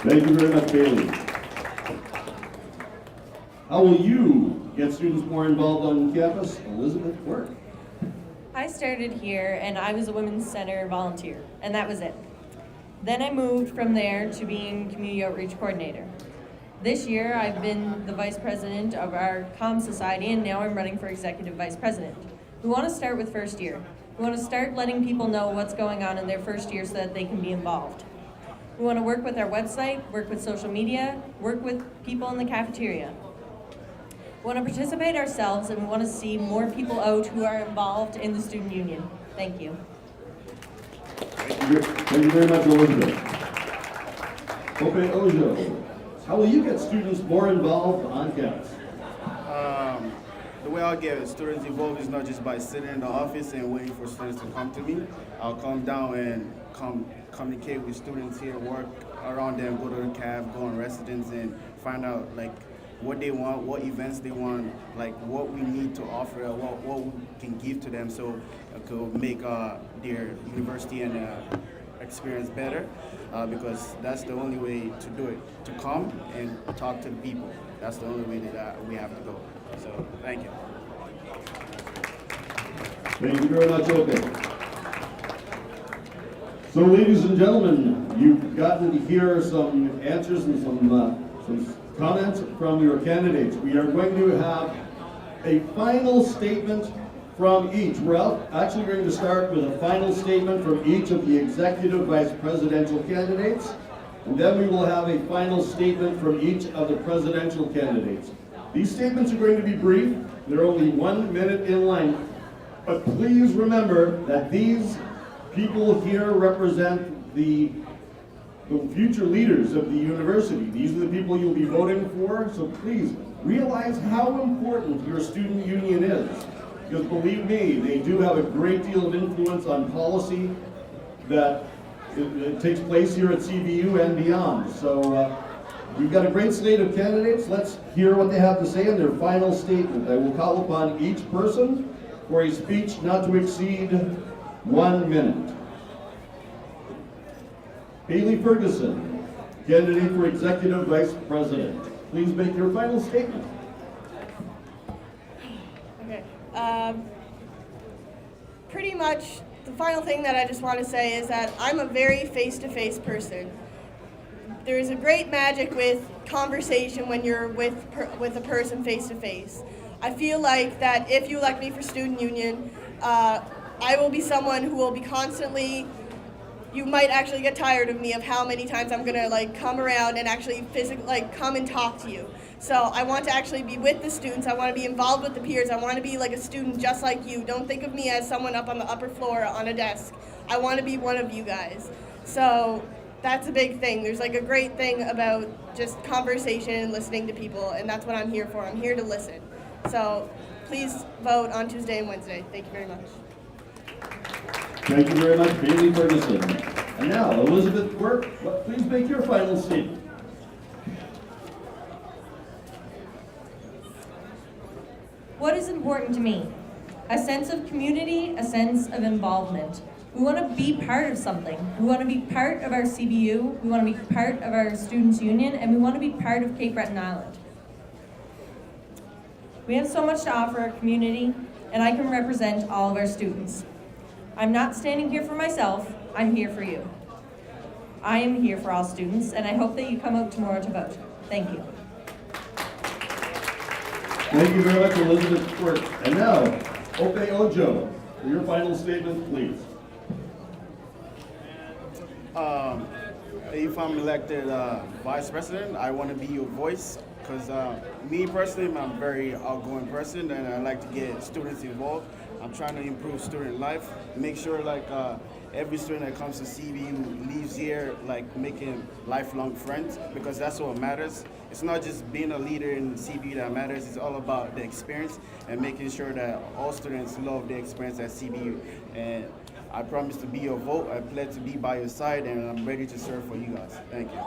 Thank you very much, Ballie. How will you get students more involved on campus? Elizabeth Quirk. I started here and I was a Women's Center volunteer, and that was it. Then I moved from there to being Community Outreach Coordinator. This year I've been the Vice President of our Comm Society, and now I'm running for Executive Vice President. We want to start with first year. We want to start letting people know what's going on in their first year so that they can be involved. We want to work with our website, work with social media, work with people in the cafeteria. We want to participate ourselves, and we want to see more people out who are involved in the student union. Thank you. Thank you very much, Elizabeth. Ope Ojo, how will you get students more involved on campus? The way I'll get students involved is not just by sitting in the office and waiting for students to come to me. I'll come down and communicate with students here, work around them, go to the cab, go on residence, and find out like what they want, what events they want, like what we need to offer, what we can give to them, so it could make their university and experience better. Because that's the only way to do it, to come and talk to the people. That's the only way that we have to go. So, thank you. Thank you very much, Ope. So, ladies and gentlemen, you've gotten to hear some answers and some comments from your candidates. We are going to have a final statement from each. We're actually going to start with a final statement from each of the executive vice presidential candidates, and then we will have a final statement from each of the presidential candidates. These statements are going to be brief. They're only 1 minute in length, but please remember that these people here represent the future leaders of the university. These are the people you'll be voting for, so please realize how important your student union is. Because believe me, they do have a great deal of influence on policy that it takes place here at CBU and beyond. So we've got a great slate of candidates. Let's hear what they have to say in their final statement. I will call upon each person for a speech not to exceed 1 minute. Ballie Ferguson, candidate for Executive Vice President. Please make your final statement. Okay. Pretty much the final thing that I just want to say is that I'm a very face-to-face person. There's a great magic with conversation when you're with a person face-to-face. I feel like that if you elect me for student union, I will be someone who will be constantly, you might actually get tired of me of how many times I'm gonna come around and actually physically come and talk to you. So I want to actually be with the students. I want to be involved with the peers. I want to be like a student just like you. Don't think of me as someone up on the upper floor on a desk. I want to be one of you guys. So that's a big thing. There's a great thing about just conversation and listening to people, and that's what I'm here for. I'm here to listen. So please vote on Tuesday and Wednesday. Thank you very much. Thank you very much, Ballie Ferguson. And now, Elizabeth Quirk, please make your final statement. What is important to me? A sense of community, a sense of involvement. We want to be part of something. We want to be part of our CBU, we want to be part of our Students' Union, and we want to be part of Cape Breton Island. We have so much to offer our community, and I can represent all of our students. I'm not standing here for myself, I'm here for you. I am here for all students, and I hope that you come out tomorrow to vote. Thank you. Thank you very much, Elizabeth Quirk. And now, Ope Ojo, for your final statement, please. If I'm elected vice president, I want to be your voice, because me personally, I'm a very outgoing person, and I like to get students involved. I'm trying to improve student life, make sure every student that comes to CBU leaves here making lifelong friends, because that's what matters. It's not just being a leader in CBU that matters, it's all about the experience and making sure that all students love the experience at CBU. And I promise to be your vote, I pledge to be by your side, and I'm ready to serve for you guys. Thank you.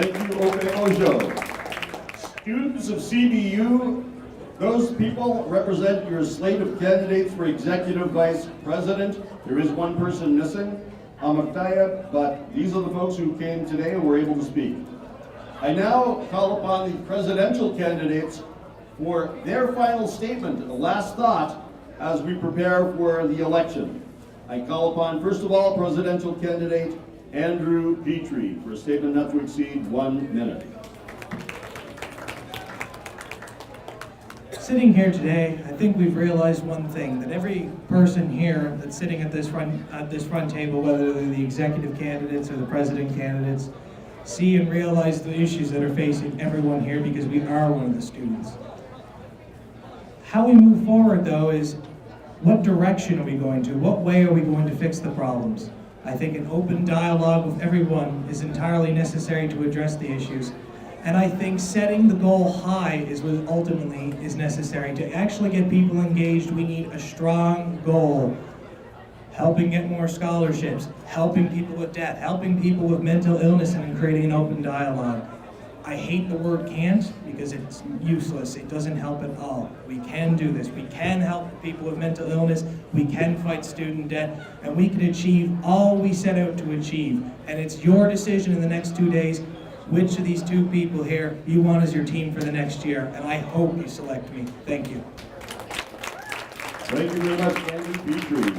Thank you, Ope Ojo. Students of CBU, those people represent your slate of candidates for Executive Vice President. There is one person missing, Ammar Tayeb, but these are the folks who came today and were able to speak. I now call upon the presidential candidates for their final statement, the last thought, as we prepare for the election. I call upon, first of all, presidential candidate Andrew Petrie for a statement not to exceed 1 minute. Sitting here today, I think we've realized one thing, that every person here that's sitting at this front table, whether they're the executive candidates or the president candidates, see and realize the issues that are facing everyone here, because we are one of the students. How we move forward, though, is What direction are we going to? What way are we going to fix the problems? I think an open dialogue with everyone is entirely necessary to address the issues. And I think setting the goal high is what ultimately is necessary. To actually get people engaged, we need a strong goal. Helping get more scholarships, helping people with debt, helping people with mental illness, and creating an open dialogue. I hate the word can't because it's useless. It doesn't help at all. We can do this. We can help people with mental illness. We can fight student debt, and we can achieve all we set out to achieve. And it's your decision in the next 2 days which of these two people here you want as your team for the next year, and I hope you select me. Thank you. Thank you very much, Andy Petrie.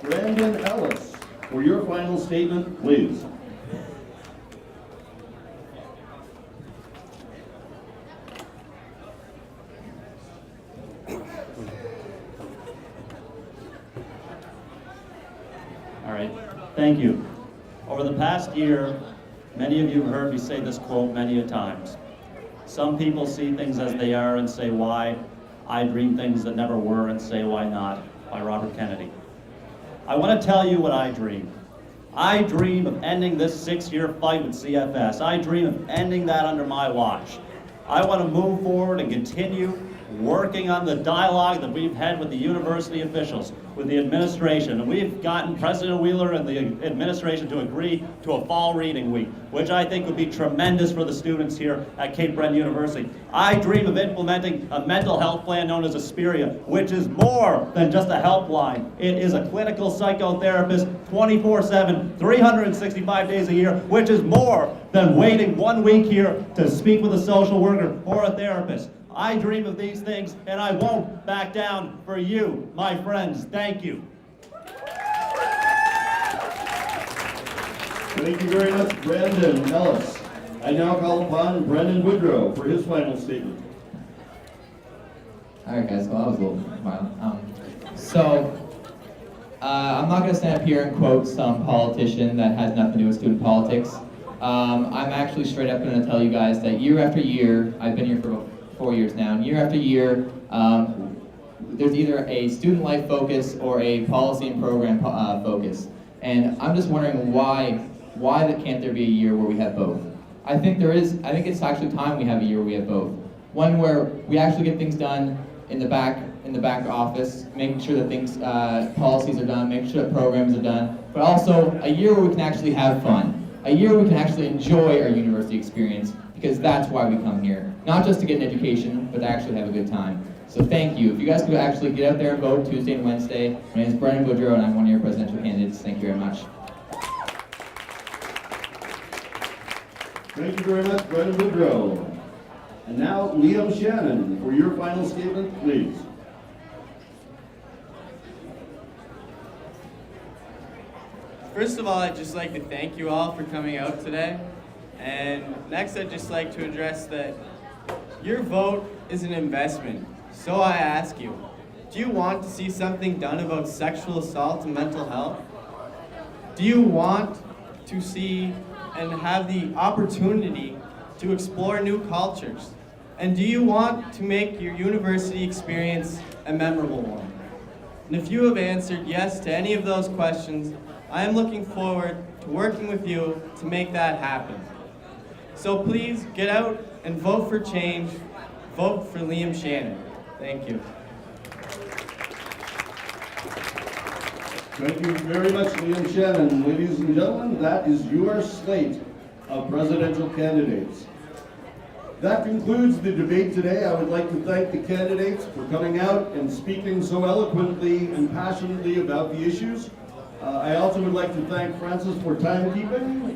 Brandon Ellis, for your final statement, please. All right, thank you. Over the past year, many of you have heard me say this quote many a times. Some people see things as they are and say why. I dream things that never were and say why not, by Robert Kennedy. I want to tell you what I dream. I dream of ending this 6-year fight with CFS. I dream of ending that under my watch. I want to move forward and continue working on the dialogue that we've had with the university officials, with the administration. And we've gotten President Wheeler and the administration to agree to a fall reading week, which I think would be tremendous for the students here at Cape Breton University. I dream of implementing a mental health plan known as Aspiria, which is more than just a helpline. It is a clinical psychotherapist 24/7, 365 days a year, which is more than waiting 1 week here to speak with a social worker or a therapist. I dream of these things, and I won't back down for you, my friends. Thank you. Thank you very much, Brandon Ellis. I now call upon Brennan Boudreau for his final statement. All right, guys. Well, that was a little violent. I'm not going to stand up here and quote some politician that has nothing to do with student politics. I'm actually straight up going to tell you guys that year after year, I've been here for about 4 years now, and year after year, there's either a student life focus or a policy and program focus. And I'm just wondering why can't there be a year where we have both? I think it's actually time we have a year where we have both. One where we actually get things done in the back office, making sure that things, policies are done, making sure that programs are done, but also a year where we can actually have fun. A year where we can actually enjoy our university experience, because that's why we come here. Not just to get an education, but to actually have a good time. So thank you. If you guys could actually get out there and vote Tuesday and Wednesday. My name is Brennan Boudreau, and I'm one of your presidential candidates. Thank you very much. Thank you very much, Brennan Boudreau. And now, Liam Shannon, for your final statement, please. First of all, I'd just like to thank you all for coming out today. And next, I'd just like to address that your vote is an investment. So I ask you, do you want to see something done about sexual assault and mental health? Do you want to see and have the opportunity to explore new cultures? And do you want to make your university experience a memorable one? And if you have answered yes to any of those questions, I am looking forward to working with you to make that happen. So please get out and vote for change. Vote for Liam Shannon. Thank you. Thank you very much, Liam Shannon. Ladies and gentlemen, that is your slate of presidential candidates. That concludes the debate today. I would like to thank the candidates for coming out and speaking so eloquently and passionately about the issues. I also would like to thank Francis for timekeeping,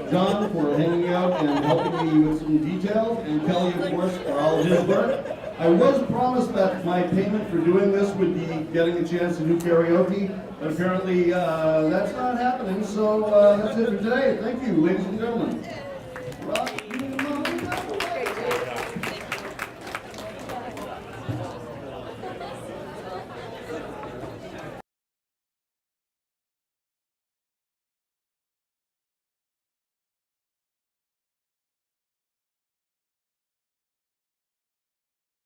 John for hanging out and helping me with some details, and Kelly, of course, for all of his work. I was promised that my payment for doing this would be getting a chance to do karaoke, but apparently that's not happening, so that's it for today. Thank you, ladies and gentlemen.